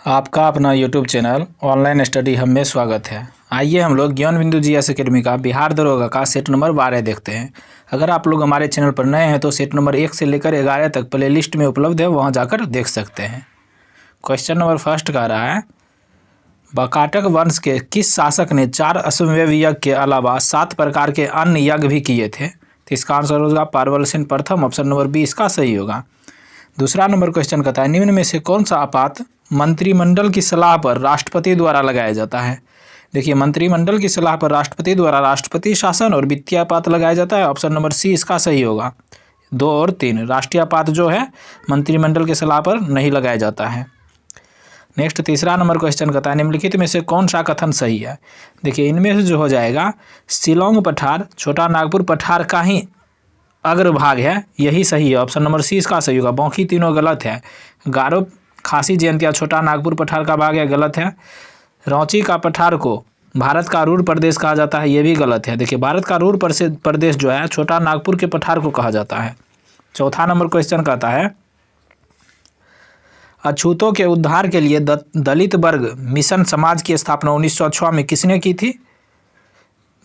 आपका अपना YouTube channel online study hub में स्वागत है। आइए हम लोग ज्ञान बिंदु जीएस एकेडमी का बिहार दरोगा का सेट नंबर 12 देखते हैं। अगर आप लोग हमारे चैनल पर नए हैं तो सेट नंबर 1 से लेकर 11 तक प्ले लिस्ट में उपलब्ध है, वहां जाकर देख सकते हैं। क्वेश्चन नंबर फर्स्ट कह रहा है, बकाटक वंश के किस शासक ने 4 अश्वमेध यज्ञ के अलावा 7 प्रकार के अन्य यज्ञ भी किए थे? तो इसका आंसर होगा पारबल सेन प्रथम। ऑप्शन नंबर बी इसका सही होगा। दूसरा नंबर क्वेश्चन कहता है, निम्न में से कौन सा आपात मंत्रिमंडल की सलाह पर राष्ट्रपति द्वारा लगाया जाता है? देखिए, मंत्रिमंडल की सलाह पर राष्ट्रपति द्वारा राष्ट्रपति शासन और वित्तीय आपात लगाया जाता है। ऑप्शन नंबर सी इसका सही होगा। 2 और 3 राष्ट्रीय आपात जो है मंत्रिमंडल की सलाह पर नहीं लगाया जाता है। नेक्स्ट तीसरा नंबर क्वेश्चन कहता है, निम्नलिखित में से कौन सा कथन सही है? देखिए, इनमें से जो हो जाएगा शिलोंग पठार छोटा नागपुर पठार का ही अग्रभाग है, यही सही है। ऑप्शन नंबर सी इसका सही होगा। बाकी तीनों गलत है। गारो खासी जयंतिया छोटा नागपुर पठार का भाग है, गलत है। रांची का पठार को भारत का रूर प्रदेश कहा जाता है, ये भी गलत है। देखिए, भारत का रूर प्रदेश जो है छोटा नागपुर के पठार को कहा जाता है। चौथा नंबर क्वेश्चन कहता है, अछूतों के उद्धार के लिए दलित वर्ग मिशन समाज की स्थापना 1906 में किसने की थी?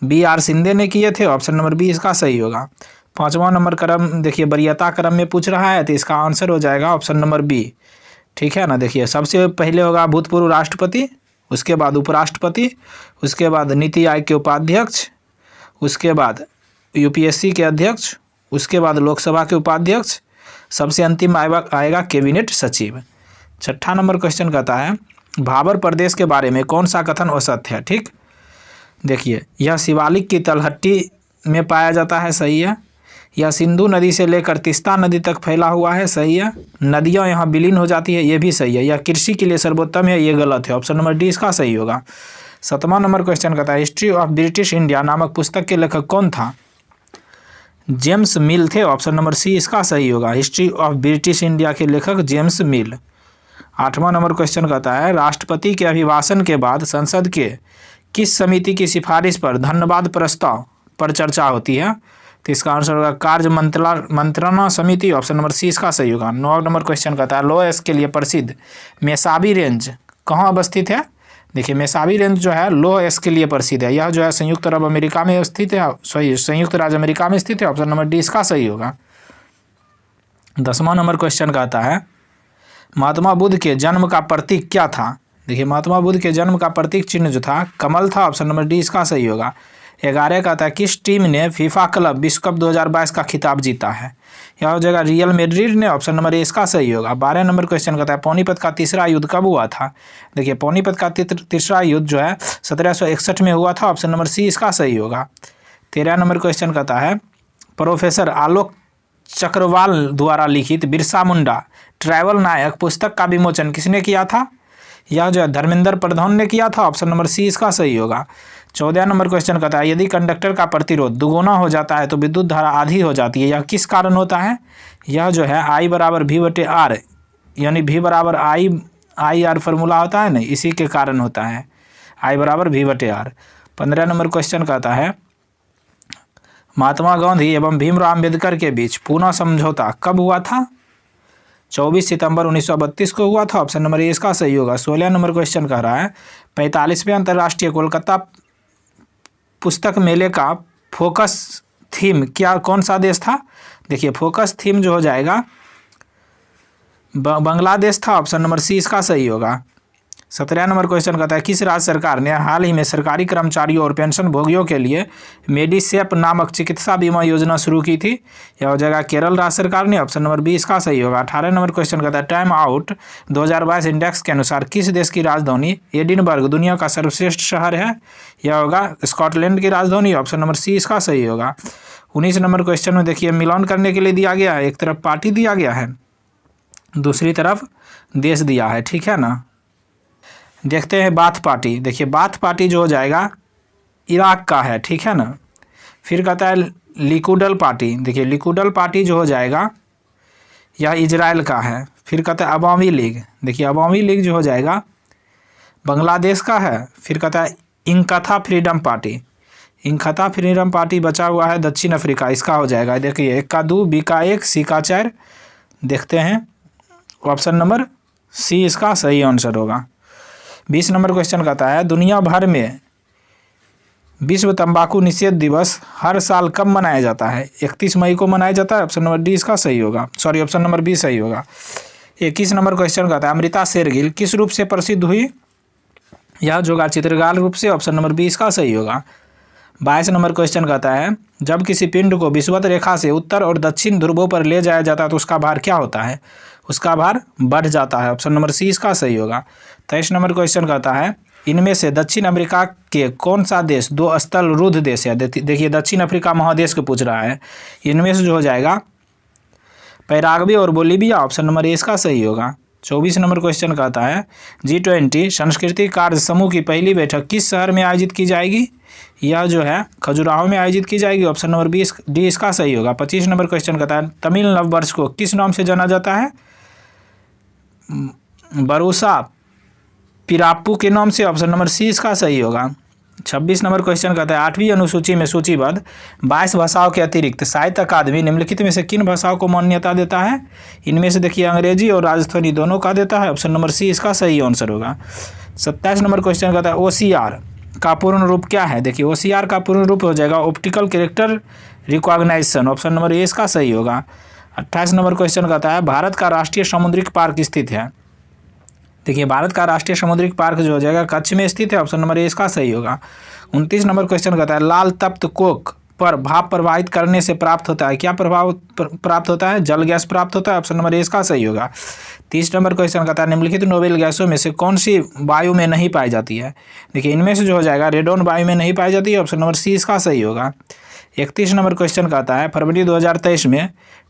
BR शिंदे ने किए थे। ऑप्शन नंबर बी इसका सही होगा। 5वां नंबर क्रम देखिए वरीयता क्रम में पूछ रहा है, तो इसका आंसर हो जाएगा ऑप्शन नंबर बी। ठीक है ना। देखिए, सबसे पहले होगा भूतपूर्व राष्ट्रपति, उसके बाद उपराष्ट्रपति, उसके बाद नीति आयोग के उपाध्यक्ष, उसके बाद UPSC के अध्यक्ष, उसके बाद लोकसभा के उपाध्यक्ष, सबसे अंतिम आएगा कैबिनेट सचिव। 6ठा नंबर क्वेश्चन कहता है, भाबर प्रदेश के बारे में कौन सा कथन असत्य है? ठीक, देखिए, यह शिवालिक की तलहटी में पाया जाता है, सही है। यह सिंधु नदी से लेकर तीस्ता नदी तक फैला हुआ है, सही है। नदियाँ यहाँ विलीन हो जाती है, ये भी सही है। यह कृषि के लिए सर्वोत्तम है, ये गलत है। ऑप्शन नंबर डी इसका सही होगा। 7वां नंबर क्वेश्चन कहता है, हिस्ट्री ऑफ ब्रिटिश इंडिया नामक पुस्तक के लेखक कौन था? जेम्स मिल थे। ऑप्शन नंबर सी इसका सही होगा। हिस्ट्री ऑफ ब्रिटिश इंडिया के लेखक जेम्स मिल। 8वां नंबर क्वेश्चन कहता है, राष्ट्रपति के अभिभाषण के बाद संसद के किस समिति की सिफारिश पर धन्यवाद प्रस्ताव पर चर्चा होती है? तो इसका आंसर होगा कार्य मंत्रणा समिति। ऑप्शन नंबर सी इसका सही होगा। 9 नंबर क्वेश्चन कहता है, लोएस के लिए प्रसिद्ध मेसाबी रेंज कहाँ अवस्थित है? देखिए, मेसाबी रेंज जो है लोएस के लिए प्रसिद्ध है। यह जो है संयुक्त अरब अमेरिका में स्थित है, सही, संयुक्त राज्य अमेरिका में स्थित है। ऑप्शन नंबर डी इसका सही होगा। 10वां नंबर क्वेश्चन कहता है, महात्मा बुद्ध के जन्म का प्रतीक क्या था? देखिए, महात्मा बुद्ध के जन्म का प्रतीक चिन्ह जो था कमल था। ऑप्शन नंबर डी इसका सही होगा। 11 कहता है, किस टीम ने फीफा क्लब विश्व कप 2022 का खिताब जीता है? यह हो जाएगा रियल मैड्रिड ने। ऑप्शन नंबर ए इसका सही होगा। 12 नंबर क्वेश्चन कहता है, पानीपत का तीसरा युद्ध कब हुआ था? देखिए, पानीपत का तीसरा युद्ध जो है 1761 में हुआ था। ऑप्शन नंबर सी इसका सही होगा। 13 नंबर क्वेश्चन कहता है, प्रोफेसर आलोक चक्रवाल द्वारा लिखित बिरसा मुंडा ट्रैवल नायक पुस्तक का विमोचन किसने किया था? यह जो है धर्मेंद्र प्रधान ने किया था। ऑप्शन नंबर सी इसका सही होगा। 14 नंबर क्वेश्चन कहता है, यदि कंडक्टर का प्रतिरोध दुगुना हो जाता है तो विद्युत धारा आधी हो जाती है, यह किस कारण होता है? यह जो है I बराबर V/R, यानी V बराबर I/R फार्मूला होता है ना, इसी के कारण होता है। I बराबर V/R। 15 नंबर क्वेश्चन कहता है, महात्मा गांधी एवं भीमराव अम्बेडकर के बीच पूना समझौता कब हुआ था? 24 सितंबर 1932 को हुआ था। ऑप्शन नंबर ए इसका सही होगा। 16 नंबर क्वेश्चन कह रहा है, 45वें अंतर्राष्ट्रीय कोलकाता पुस्तक मेले का फोकस थीम कौन सा देश था? देखिए, फोकस थीम जो हो जाएगा बांग्लादेश था। ऑप्शन नंबर सी इसका सही होगा। 17 नंबर क्वेश्चन कहता है, किस राज्य सरकार ने हाल ही में सरकारी कर्मचारियों और पेंशन भोगियों के लिए मेडिसेप नामक चिकित्सा बीमा योजना शुरू की थी? यह हो जाएगा केरल राज्य सरकार ने। ऑप्शन नंबर बी इसका सही होगा। 18 नंबर क्वेश्चन कहता है, टाइम आउट 2022 इंडेक्स के अनुसार किस देश की राजधानी एडिनबर्ग दुनिया का सर्वश्रेष्ठ शहर है? यह होगा स्कॉटलैंड की राजधानी। ऑप्शन नंबर सी इसका सही होगा। 19 नंबर क्वेश्चन में देखिए, मिलान करने के लिए दिया गया है, एक तरफ पार्टी दिया गया है, दूसरी तरफ देश दिया है। ठीक है ना। देखते हैं बाथ पार्टी। देखिए, बाथ पार्टी जो हो जाएगा इराक का है। ठीक है ना। फिर कहता है लिकुडल पार्टी। देखिए, लिकुडल पार्टी जो हो जाएगा यह इजराइल का है। फिर कहता है अवामी लीग। देखिए, अवामी लीग जो हो जाएगा बांग्लादेश का है। फिर कहता है इंकथा फ्रीडम पार्टी। इंकथा फ्रीडम पार्टी बचा हुआ है दक्षिण अफ्रीका, इसका हो जाएगा। देखिए, 1 का 2, बी का 1, सी का 4। देखते हैं ऑप्शन नंबर सी इसका सही आंसर होगा। 20 नंबर क्वेश्चन कहता है दुनिया भर में विश्व तंबाकू निषेध दिवस हर साल कब मनाया जाता है? 31 मई को मनाया जाता है। ऑप्शन नंबर डी इसका सही होगा, सॉरी ऑप्शन नंबर बी सही होगा। 21 नंबर क्वेश्चन कहता है अमृता शेरगिल किस रूप से प्रसिद्ध हुई? यह जोगा चित्रकार रूप से। ऑप्शन नंबर बी इसका सही होगा। 22 नंबर क्वेश्चन कहता है जब किसी पिंड को विषुवत रेखा से उत्तर और दक्षिण ध्रुवों पर ले जाया जाता है तो उसका भार क्या होता है? उसका भार बढ़ जाता है। ऑप्शन नंबर सी इसका सही होगा। 23 नंबर क्वेश्चन कहता है इनमें से दक्षिण अमेरिका के कौन सा देश 2 स्थलरुद्ध देश है? देखिए दक्षिण अफ्रीका महादेश को पूछ रहा है। इनमें से जो हो जाएगा पैराग्वे और बोलीविया। ऑप्शन नंबर ए इसका सही होगा। 24 नंबर क्वेश्चन कहता है G20 सांस्कृतिक कार्य समूह की पहली बैठक किस शहर में आयोजित की जाएगी? यह जो है खजुराहो में आयोजित की जाएगी। ऑप्शन नंबर डी इसका सही होगा। 25 नंबर क्वेश्चन कहता है तमिल नववर्ष को किस नाम से जाना जाता है? बरूसा पिराप्पू के नाम से। ऑप्शन नंबर सी इसका सही होगा। 26 नंबर क्वेश्चन कहता है 8वीं अनुसूची में सूचीबद्ध 22 भाषाओं के अतिरिक्त साहित्य अकादमी निम्नलिखित में से किन भाषाओं को मान्यता देता है? इनमें से देखिए अंग्रेजी और राजस्थानी दोनों का देता है। ऑप्शन नंबर सी इसका सही आंसर होगा। 27 नंबर क्वेश्चन कहता है OCR का पूर्ण रूप क्या है? देखिए OCR का पूर्ण रूप हो जाएगा optical character recognition. Option number A इसका सही होगा। 28 नंबर क्वेश्चन कहता है भारत का राष्ट्रीय समुद्रिक पार्क स्थित है। देखिए भारत का राष्ट्रीय समुद्रिक पार्क जो हो जाएगा कच्छ में स्थित है। ऑप्शन नंबर ए इसका सही होगा। 29 नंबर क्वेश्चन कहता है लाल तप्त कोक पर भाप प्रवाहित करने से प्राप्त होता है, क्या प्रभाव प्राप्त होता है? जल गैस प्राप्त होता है। ऑप्शन नंबर ए इसका सही होगा। 30 नंबर क्वेश्चन कहता है निम्नलिखित नोबेल गैसों में से कौन सी वायु में नहीं पाई जाती है? देखिए इनमें से जो हो जाएगा रेडोन वायु में नहीं पाई जाती है। ऑप्शन नंबर सी इसका सही होगा। 31 नंबर क्वेश्चन कहता है फरवरी 2023 में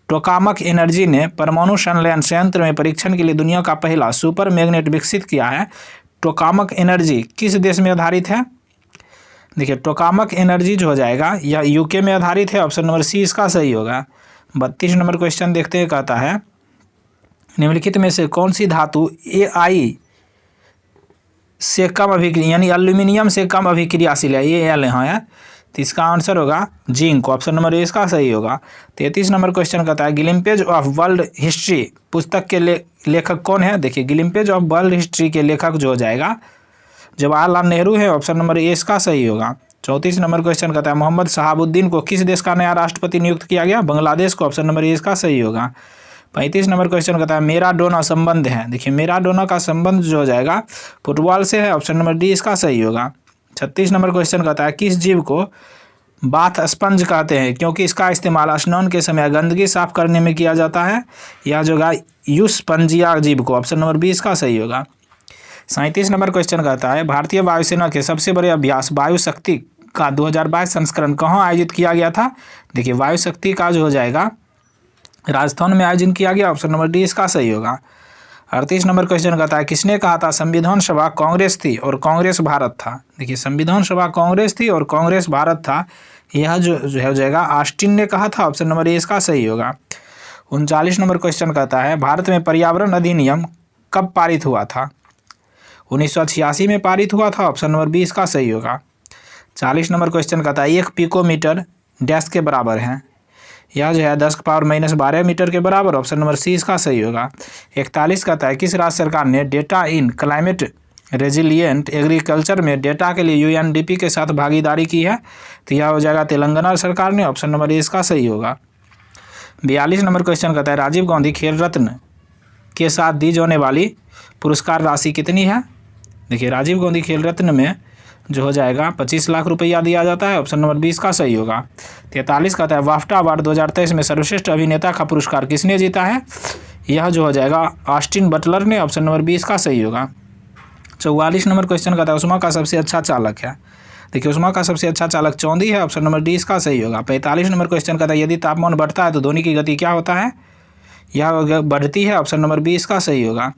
टोकामक एनर्जी ने परमाणु संलयन संयंत्र में परीक्षण के लिए दुनिया का पहला सुपर मैग्नेट विकसित किया है। टोकामक एनर्जी किस देश में आधारित है? देखिए टोकामक एनर्जी जो हो जाएगा यह यूके में आधारित है। ऑप्शन नंबर सी इसका सही होगा। 32 नंबर क्वेश्चन देखते हैं कहता है निम्नलिखित में से कौन सी धातु Ai से कम अभिक्रिया यानी एल्यूमिनियम से कम अभिक्रियाशील है? ये एल यहाँ है तो इसका आंसर होगा जिंक। ऑप्शन नंबर ए इसका सही होगा। 33 नंबर क्वेश्चन कहता है ग्लिम्पेज ऑफ वर्ल्ड हिस्ट्री पुस्तक के लेखक कौन है? देखिए ग्लिम्पेज ऑफ वर्ल्ड हिस्ट्री के लेखक जो हो जाएगा जवाहरलाल नेहरू है। ऑप्शन नंबर ए इसका सही होगा। 34 नंबर क्वेश्चन कहता है मोहम्मद शहाबुद्दीन को किस देश का नया राष्ट्रपति नियुक्त किया गया? बांग्लादेश को। ऑप्शन नंबर ए इसका सही होगा। 35 नंबर क्वेश्चन कहता है मेराडोना संबंध है। देखिए मेराडोना का संबंध जो हो जाएगा फुटबॉल से है। ऑप्शन नंबर डी इसका सही होगा। 36 नंबर क्वेश्चन कहता है किस जीव को बाथ स्पंज कहते हैं क्योंकि इसका इस्तेमाल स्नान के समय गंदगी साफ करने में किया जाता है? यह जो होगा यूस्पंजिया जीव को। ऑप्शन नंबर बी इसका सही होगा। 37 नंबर क्वेश्चन कहता है भारतीय वायुसेना के सबसे बड़े अभ्यास वायु शक्ति का 2022 संस्करण कहाँ आयोजित किया गया था? देखिए वायु शक्ति का जो हो जाएगा राजस्थान में आयोजन किया गया। ऑप्शन नंबर डी इसका सही होगा। 38 नंबर क्वेश्चन कहता है किसने कहा था संविधान सभा कांग्रेस थी और कांग्रेस भारत था? देखिए संविधान सभा कांग्रेस थी और कांग्रेस भारत था, यह जो हो जाएगा ऑस्टिन ने कहा था। ऑप्शन नंबर ए इसका सही होगा। 39 नंबर क्वेश्चन कहता है भारत में पर्यावरण अधिनियम कब पारित हुआ था? 1986 में पारित हुआ था। ऑप्शन नंबर बी इसका सही होगा। 40 नंबर क्वेश्चन कहता है 1 पिकोमीटर डैश के बराबर है? यह जो है 10⁻⁻12 मीटर के बराबर। ऑप्शन नंबर सी इसका सही होगा। 41 कहता है किस राज्य सरकार ने डेटा इन क्लाइमेट रेजिलिएंट एग्रीकल्चर में डेटा के लिए UNDP के साथ भागीदारी की है? तो यह हो जाएगा तेलंगाना सरकार ने। ऑप्शन नंबर ए इसका सही होगा। 42 नंबर क्वेश्चन कहता है राजीव गांधी खेल रत्न के साथ दी जाने वाली पुरस्कार राशि कितनी है? देखिए राजीव गांधी खेल रत्न में जो हो जाएगा 25 लाख रुपया दिया जाता है। ऑप्शन नंबर 20 का सही होगा। 43 कहता है बाफ्टा अवार्ड 2023 में सर्वश्रेष्ठ अभिनेता का पुरस्कार किसने जीता है? यह जो हो जाएगा ऑस्टिन बटलर ने। ऑप्शन नंबर 20 का सही होगा। 44 नंबर क्वेश्चन कहता है उष्मा का सबसे अच्छा चालक है? देखिए उष्मा का सबसे अच्छा चालक चांदी है। ऑप्शन नंबर डी इसका सही होगा। 45 नंबर क्वेश्चन कहता है यदि तापमान बढ़ता है तो ध्वनि की गति क्या होता है? यह बढ़ती है। ऑप्शन नंबर बी इसका सही होगा।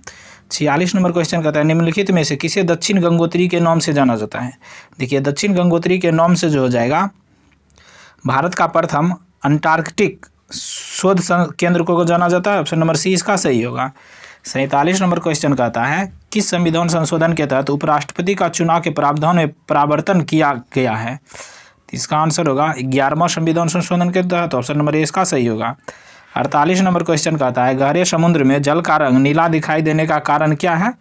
46 नंबर क्वेश्चन कहता है निम्नलिखित में से किसे दक्षिण गंगोत्री के नाम से जाना जाता है? देखिए दक्षिण गंगोत्री के नाम से जो हो जाएगा भारत का प्रथम अंटार्कटिक शोध केंद्र को जाना जाता है। ऑप्शन नंबर सी इसका सही होगा। 47 नंबर क्वेश्चन कहता है किस संविधान संशोधन के तहत उपराष्ट्रपति का चुनाव के प्रावधान में परिवर्तन किया गया है? इसका आंसर होगा 11वां संविधान संशोधन के तहत। ऑप्शन नंबर ए इसका सही होगा। 48 नंबर क्वेश्चन कहता है गहरे समुद्र में जल का रंग नीला दिखाई देने का कारण क्या है?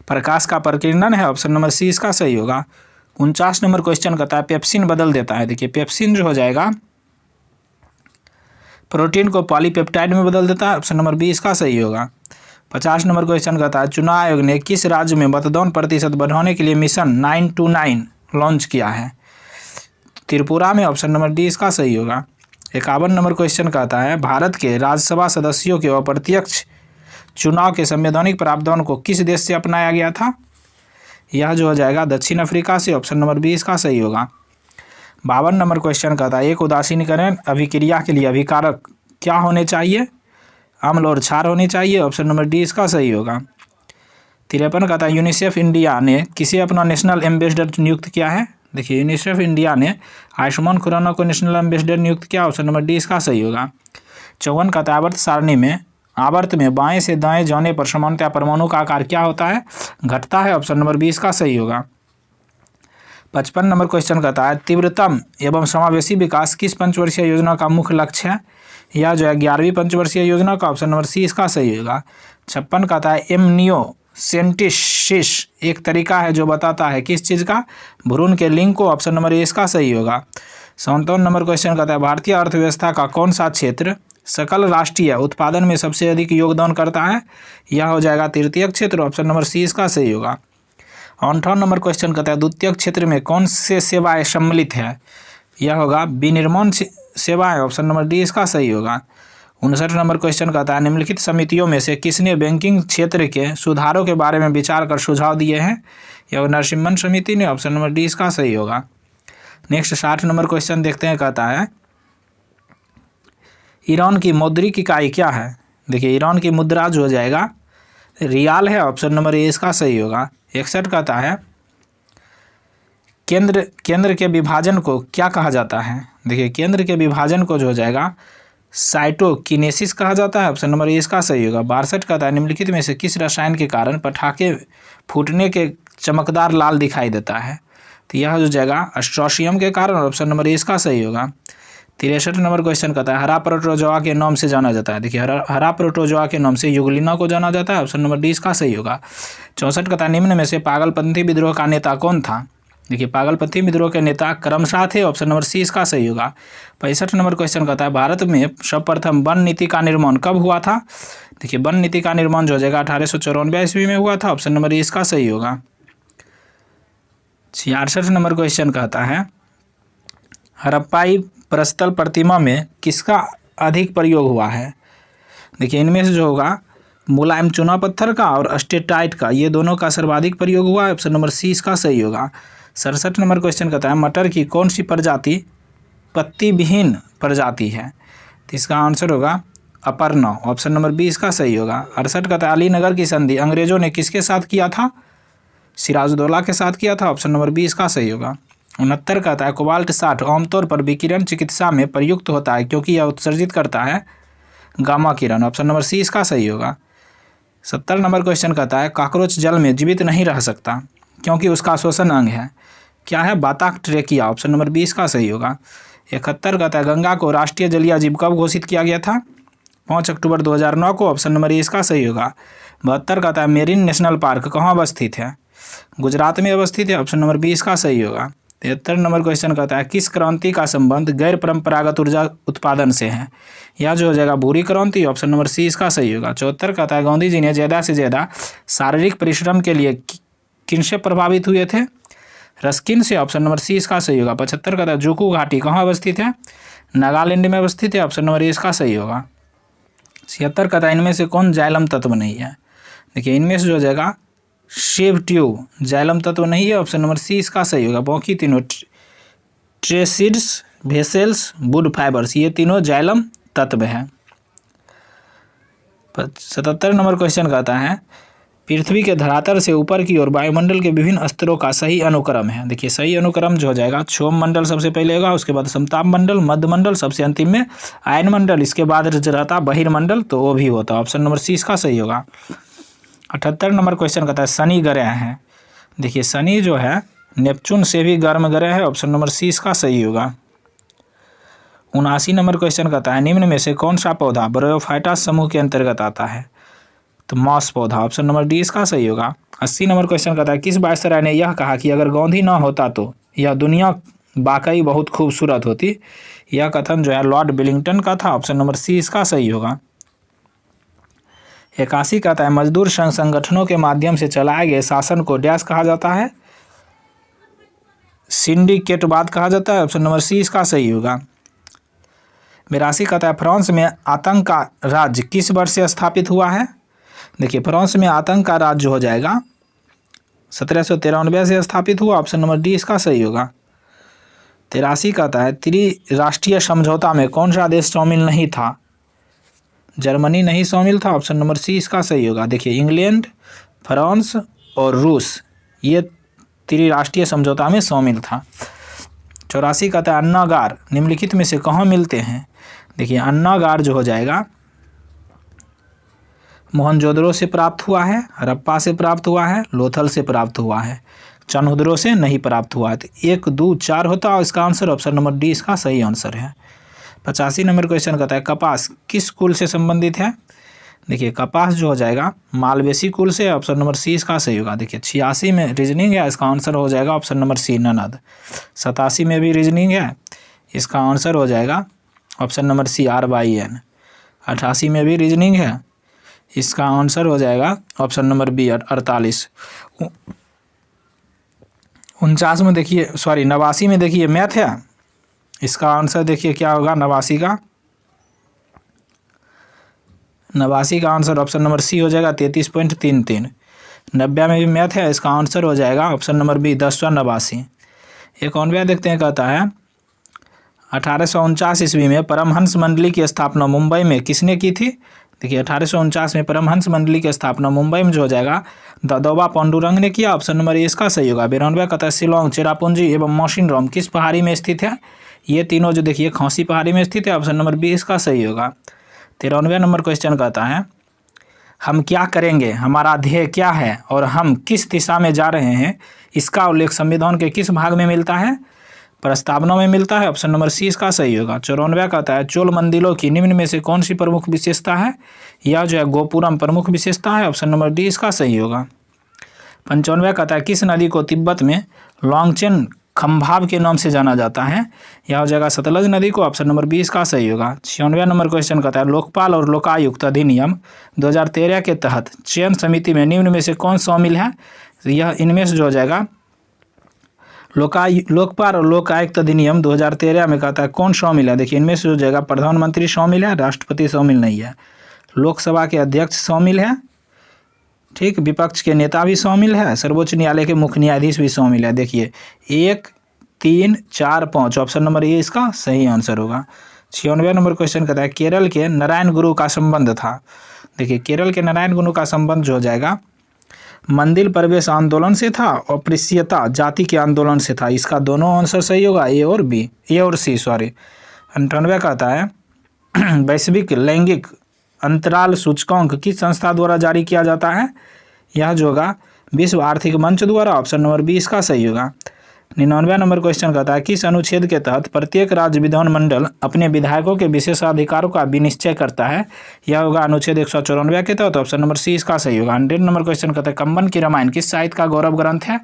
प्रकाश का प्रकीर्णन है, ऑप्शन नंबर सी इसका सही होगा। 49 नंबर क्वेश्चन कहता है पेप्सिन बदल देता है। देखिए पेप्सिन जो हो जाएगा प्रोटीन को पॉलीपेप्टाइड में बदल देता है, ऑप्शन नंबर बी इसका सही होगा। 50 नंबर क्वेश्चन कहता है चुनाव आयोग ने किस राज्य में मतदान प्रतिशत बढ़ाने के लिए मिशन 929 लॉन्च किया है? त्रिपुरा में, ऑप्शन नंबर डी इसका सही होगा। 51 नंबर क्वेश्चन कहता है भारत के राज्यसभा सदस्यों के अप्रत्यक्ष चुनाव के संवैधानिक प्रावधान को किस देश से अपनाया गया था? यह जो हो जाएगा दक्षिण अफ्रीका से, ऑप्शन नंबर बी इसका सही होगा। 52 नंबर क्वेश्चन कहता है एक उदासीनीकरण अभिक्रिया के लिए अभिकारक क्या होने चाहिए? अम्ल और क्षार होनी चाहिए, ऑप्शन नंबर डी इसका सही होगा। 53 कहता है यूनिसेफ इंडिया ने किसे अपना नेशनल एम्बेसडर नियुक्त किया है? देखिए यूनिसेफ इंडिया ने आयुष्मान खुराना को नेशनल एम्बेसडर नियुक्त किया, ऑप्शन नंबर डी इसका सही होगा। 54 कहता है आवर्त सारणी में आवर्त में बाएं से दाएं जाने पर सामान्यतः परमाणु का आकार क्या होता है? घटता है, ऑप्शन नंबर बी इसका सही होगा। 55 नंबर क्वेश्चन कहता है तीव्रतम एवं समावेशी विकास किस पंचवर्षीय योजना का मुख्य लक्ष्य है? यह जो है 11वीं पंचवर्षीय योजना का, ऑप्शन नंबर सी इसका सही होगा। 56 कहता है एमनियोसेंटेसिस एक तरीका है जो बताता है किस चीज़ का? भ्रूण के लिंग को, ऑप्शन नंबर ए इसका सही होगा। 57 नंबर क्वेश्चन कहता है भारतीय अर्थव्यवस्था का कौन सा क्षेत्र सकल राष्ट्रीय उत्पादन में सबसे अधिक योगदान करता है? यह हो जाएगा तृतीयक क्षेत्र, ऑप्शन नंबर सी इसका सही होगा। 58 नंबर क्वेश्चन कहता है द्वितीयक क्षेत्र में कौन से सेवाएं सम्मिलित है? यह होगा विनिर्माण सेवाएं, ऑप्शन नंबर डी इसका सही होगा। 59 नंबर क्वेश्चन कहता है निम्नलिखित समितियों में से किसने बैंकिंग क्षेत्र के सुधारों के बारे में विचार कर सुझाव दिए हैं? यह नरसिम्हन समिति ने, ऑप्शन नंबर डी इसका सही होगा। नेक्स्ट 60 नंबर क्वेश्चन देखते हैं, कहता है ईरान की मौद्रिक इकाई क्या है? देखिए ईरान की मुद्रा जो हो जाएगा रियाल है, ऑप्शन नंबर ए इसका सही होगा। 61 कहता है केंद्र के विभाजन को क्या कहा जाता है? देखिए केंद्र के विभाजन को जो हो जाएगा साइटोकिनेसिस कहा जाता है, ऑप्शन नंबर ए इसका सही होगा। 62 कहता है निम्नलिखित में से किस रसायन के कारण पटाखे फूटने के चमकदार लाल दिखाई देता है? तो यह जो जाएगा स्ट्रोशियम के कारण, ऑप्शन नंबर ए इसका सही होगा। 63 नंबर क्वेश्चन कहता है हरा प्रोटोजोआ के नाम से जाना जाता है। देखिए हरा प्रोटोजोआ के नाम से युगलिना को जाना जाता है, ऑप्शन नंबर डी इसका सही होगा। 64 कहता है निम्न में से पागलपंथी विद्रोह का नेता कौन था? देखिए पागलपंथी विद्रोह के नेता क्रमशः थे, ऑप्शन नंबर सी इसका सही होगा। 65 नंबर क्वेश्चन कहता है भारत में सर्वप्रथम वन नीति का निर्माण कब हुआ था? देखिए वन नीति का निर्माण जो हो जाएगा 1894 ईस्वी में हुआ था, ऑप्शन नंबर ए इसका सही होगा। 66 नंबर क्वेश्चन कहता है हड़प्पाई प्रस्तल प्रतिमा में किसका अधिक प्रयोग हुआ है? देखिए इनमें से जो होगा मुलायम चूना पत्थर का और स्टेटाइट का, ये दोनों का सर्वाधिक प्रयोग हुआ है, ऑप्शन नंबर सी इसका सही होगा। 67 नंबर क्वेश्चन कहता है मटर की कौन सी प्रजाति पत्ती विहीन प्रजाति है? तो इसका आंसर होगा अपर्णा, ऑप्शन नंबर बी इसका सही होगा। 68 कहता है अलीनगर की संधि अंग्रेजों ने किसके साथ किया था? सिराजुद्दौला के साथ किया था, ऑप्शन नंबर बी इसका सही होगा। 69 कहता है कोबाल्ट 60 आमतौर पर विकिरण चिकित्सा में प्रयुक्त होता है क्योंकि यह उत्सर्जित करता है गामा किरण, ऑप्शन नंबर सी इसका सही होगा। 70 नंबर क्वेश्चन कहता है कॉकरोच जल में जीवित नहीं रह सकता क्योंकि उसका श्वसन अंग है, क्या है? बाताक्ट्रेकिया, ऑप्शन नंबर बी इसका सही होगा। 71 कहता है गंगा को राष्ट्रीय जलीय जीव कब घोषित किया गया था? 5 अक्टूबर 2009 को, ऑप्शन नंबर ए इसका सही होगा। 72 कहता है मेरिन नेशनल पार्क कहाँ अवस्थित है? गुजरात में अवस्थित है, ऑप्शन नंबर बी इसका सही होगा। 73 नंबर क्वेश्चन कहता है किस क्रांति का संबंध गैर परंपरागत ऊर्जा उत्पादन से है? यह जो हो जाएगा भूरी क्रांति, ऑप्शन नंबर सी इसका सही होगा। 74 कहता है गांधी जी ने ज़्यादा से ज़्यादा शारीरिक परिश्रम के लिए किनसे प्रभावित हुए थे? रस्किन से, ऑप्शन नंबर सी इसका सही होगा। 75 कहता है जुकू घाटी कहाँ अवस्थित है? नागालैंड में अवस्थित है, ऑप्शन नंबर ए इसका सही होगा। 76 कहता है इनमें से कौन जाइलम तत्व नहीं है? देखिए इनमें से जो हो जाएगा शेव ट्यूब जाइलम तत्व नहीं है, ऑप्शन नंबर सी इसका सही होगा। बाकी तीनों ट्रेसिड्स, वेसेल्स, वुड फाइबर्स, ये तीनों जाइलम तत्व है। 77 नंबर क्वेश्चन कहता है पृथ्वी के धरातल से ऊपर की ओर वायुमंडल के विभिन्न स्तरों का सही अनुक्रम है। देखिए सही अनुक्रम जो हो जाएगा क्षोभ मंडल सबसे पहले होगा, उसके बाद समताप मंडल, मध्य मंडल, सबसे अंतिम में आयन मंडल, इसके बाद रहता बहिर्मंडल, तो वो भी होता है, ऑप्शन नंबर सी इसका सही होगा। 78 नंबर क्वेश्चन कहता है शनि ग्रह है। देखिए शनि जो है नेपच्यून से भी गर्म ग्रह है, ऑप्शन नंबर सी इसका सही होगा। 79 नंबर क्वेश्चन कहता है निम्न में से कौन सा पौधा ब्रायोफाइटा समूह के अंतर्गत आता है? तो मॉस पौधा, ऑप्शन नंबर डी इसका सही होगा। 80 नंबर क्वेश्चन कहता है किस वायसराय ने यह कहा कि अगर गांधी ना होता तो यह दुनिया वाकई बहुत खूबसूरत होती? यह कथन जो है लॉर्ड विलिंगटन का था, ऑप्शन नंबर सी इसका सही होगा। 81 कहता है मजदूर संघ संगठनों के माध्यम से चलाए गए शासन को डैश कहा जाता है? सिंडिकेटवाद कहा जाता है, ऑप्शन नंबर सी इसका सही होगा। 82 कहता है फ्रांस में आतंक का राज्य किस वर्ष से स्थापित हुआ है? देखिए फ्रांस में आतंक का राज्य हो जाएगा 1793 से स्थापित हुआ, ऑप्शन नंबर डी इसका सही होगा। 83 कहता है त्रिराष्ट्रीय समझौता में कौन सा देश शामिल नहीं था? जर्मनी नहीं शामिल था, ऑप्शन नंबर सी इसका सही होगा। देखिए इंग्लैंड, फ्रांस और रूस ये त्रिराष्ट्रीय समझौता में शामिल था। 84 कहता है अन्नागार निम्नलिखित में से कहाँ मिलते हैं? देखिए अन्नागार जो हो जाएगा मोहनजोदड़ो से प्राप्त हुआ है, हड़प्पा से प्राप्त हुआ है, लोथल से प्राप्त हुआ है, चनहुदरो से नहीं प्राप्त हुआ है। तो 1, 2, 4 होता है इसका आंसर, ऑप्शन नंबर डी इसका सही आंसर है। 85 नंबर क्वेश्चन कहता है कपास किस कुल से संबंधित है? देखिए कपास जो हो जाएगा मालवेसी कुल से, ऑप्शन नंबर सी इसका सही होगा। देखिए 86 में रीजनिंग है, इसका आंसर हो जाएगा ऑप्शन नंबर सी ननद। 87 में भी रीजनिंग है, इसका आंसर हो जाएगा ऑप्शन नंबर सी RYN। 88 में भी रीजनिंग है, इसका आंसर हो जाएगा ऑप्शन नंबर बी 48। 49 में देखिए 89 में देखिए मैथ है, इसका आंसर देखिए क्या होगा 89 का। 89 का आंसर ऑप्शन नंबर सी हो जाएगा 33.33। 90 में भी मैथ है, इसका आंसर हो जाएगा ऑप्शन नंबर बी 1089। 91 देखते हैं कहता है 1849 ईस्वी में परमहंस मंडली की स्थापना मुंबई में किसने की थी? देखिए 1849 में परमहंस मंडली की स्थापना मुंबई में जो हो जाएगा दादोबा पांडुरंग ने किया, ऑप्शन नंबर ए इसका सही होगा। 92 कहता है शिलोंग, चेरापूंजी एवं मौसिनराम किस पहाड़ी में स्थित है? ये तीनों जो देखिए खांसी पहाड़ी में स्थित है, ऑप्शन नंबर बी इसका सही होगा। 93 नंबर क्वेश्चन कहता है हम क्या करेंगे, हमारा ध्येय क्या है और हम किस दिशा में जा रहे हैं, इसका उल्लेख संविधान के किस भाग में मिलता है? प्रस्तावना में मिलता है, ऑप्शन नंबर सी इसका सही होगा। 94 कहता है चोल मंदिरों की निम्न में से कौन सी प्रमुख विशेषता है? यह जो है गोपुरम प्रमुख विशेषता है, ऑप्शन नंबर डी इसका सही होगा। 95 कहता है किस नदी को तिब्बत में लॉन्गचेन खंभाव के नाम से जाना जाता है? यह हो जाएगा सतलज नदी को, ऑप्शन नंबर बी इसका सही होगा। 96 नंबर क्वेश्चन कहता है लोकपाल और लोकायुक्त अधिनियम 2013 के तहत चयन समिति में निम्न में से कौन शामिल है? यह इनमें से जो हो जाएगा लोकपाल और लोकायुक्त अधिनियम 2013 में कहता है कौन शामिल है? देखिए इनमें से हो जाएगा प्रधानमंत्री शामिल है, राष्ट्रपति शामिल नहीं है, लोकसभा के अध्यक्ष शामिल है, ठीक, विपक्ष के नेता भी शामिल है, सर्वोच्च न्यायालय के मुख्य न्यायाधीश भी शामिल है। देखिए 1, 3, 4, 5 ऑप्शन नंबर ए इसका सही आंसर होगा। 96 नंबर क्वेश्चन कहता है केरल के नारायण गुरु का संबंध था। देखिए केरल के नारायण गुरु का संबंध जो हो जाएगा मंदिर प्रवेश आंदोलन से था और अस्पृश्यता जाति के आंदोलन से था, इसका दोनों आंसर सही होगा, ए और सी। 98 कहता है वैश्विक लैंगिक अंतराल सूचकांक किस संस्था द्वारा जारी किया जाता है? यह जो होगा विश्व आर्थिक मंच द्वारा, ऑप्शन नंबर बी इसका सही होगा। 99 नंबर क्वेश्चन कहता है किस अनुच्छेद के तहत प्रत्येक राज्य विधानमंडल अपने विधायकों के विशेषाधिकारों का विनिश्चय करता है? यह होगा अनुच्छेद 194 के तहत, ऑप्शन नंबर सी इसका सही होगा। 100 नंबर क्वेश्चन कहता है कंबन की रामायण किस साहित्य का गौरव ग्रंथ है?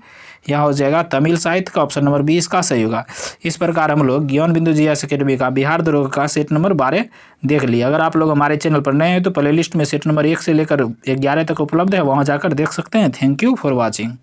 यह हो जाएगा तमिल साहित्य का, ऑप्शन नंबर बी इसका सही होगा। इस प्रकार हम लोग ज्ञान बिंदु GS अकेडमी का बिहार दरोगा का सेट नंबर 12 देख लिया। अगर आप लोग हमारे चैनल पर नए हैं तो प्ले लिस्ट में सेट नंबर 1 से लेकर 11 तक उपलब्ध है, वहाँ जाकर देख सकते हैं। Thank you for watching.